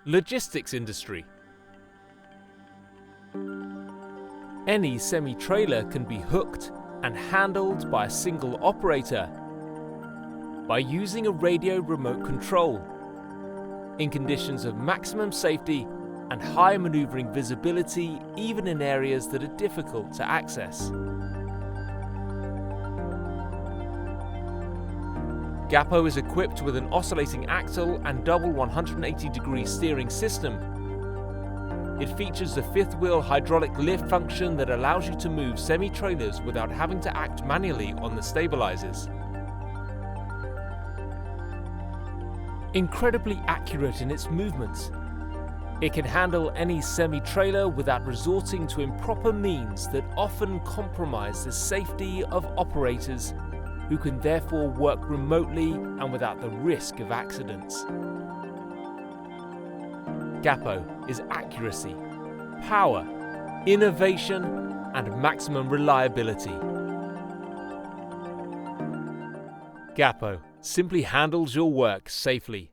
Logistics industry. Any semi-trailer can be hooked and handled by a single operator by using a radio remote control in conditions of maximum safety and high maneuvering visibility, even in areas that are difficult to access. GAPO is equipped with an oscillating axle and double 180-degree steering system. It features a fifth-wheel hydraulic lift function that allows you to move semi-trailers without having to act manually on the stabilizers. Incredibly accurate in its movements, it can handle any semi-trailer without resorting to improper means that often compromise the safety of operators, who can therefore work remotely and without the risk of accidents. GAPO is accuracy, power, innovation, and maximum reliability. GAPO simply handles your work safely.